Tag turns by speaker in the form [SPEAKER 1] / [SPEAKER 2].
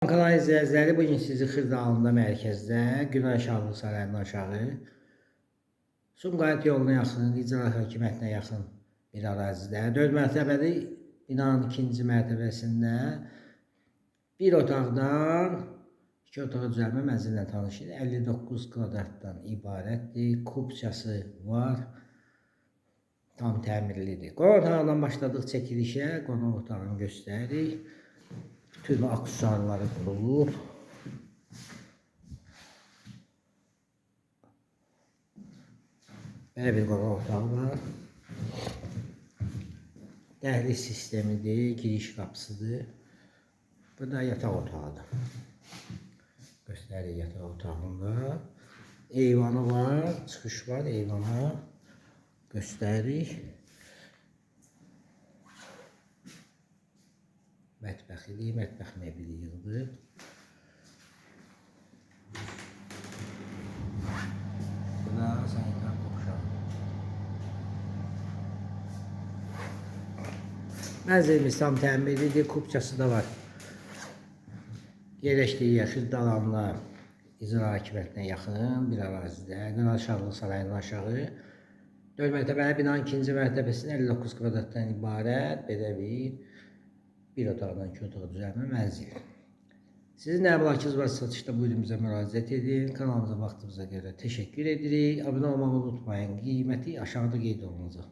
[SPEAKER 1] Kanal izləyiciləri, bugün sizi Xırdalında mərkəzdə Günay Şahlıq Sarayından aşağı Sumqayıt yoluna yaxın, İcra Hökumətinə yaxın bir ərazidə 4 mərtəbəli binanın ikinci mərtəbəsində bir otaqdan 2 otağa düzəlmə mənzillə tanış idi. 59 kvadratdan ibarətdir. Kubçası var. Tam təmirlidir. Qonaq otağından başladıq çəkilişə. Qonaq otağını göstəririk. Bütün aksesuarları kurulub. Belə bir qonaq otağı var. Dəhliz sistemidir, giriş qapısıdır. Bu da yataq otağıdır. Göstərir yataq otağında. Eyvanı var, çıxış var eyvana. Göstərir. Mətbəxidir, mətbəx mebeli yığılıb. Bu da sanitar qovşağı. Mənzilimiz tam təmirlidir, kubçası da var. Yerləşdiyi yer Xırdalanla İcra Hökumətinə yaxın bir ərazidə, Günay Şahlıq Sarayından aşağı 4 mərtəbəli binanın ikinci mərtəbəsində 59 kvadratdan ibarət belə bir otaqdan 2 otağa düzəlmə mənzil. Sizin nə əmlakınız varsa satışda buyurun bizə müraciət edin. Kanalımıza vaxtınıza görə təşəkkür edirik. Abunə olmağı unutmayın. Qiyməti aşağıda qeyd olunacaq.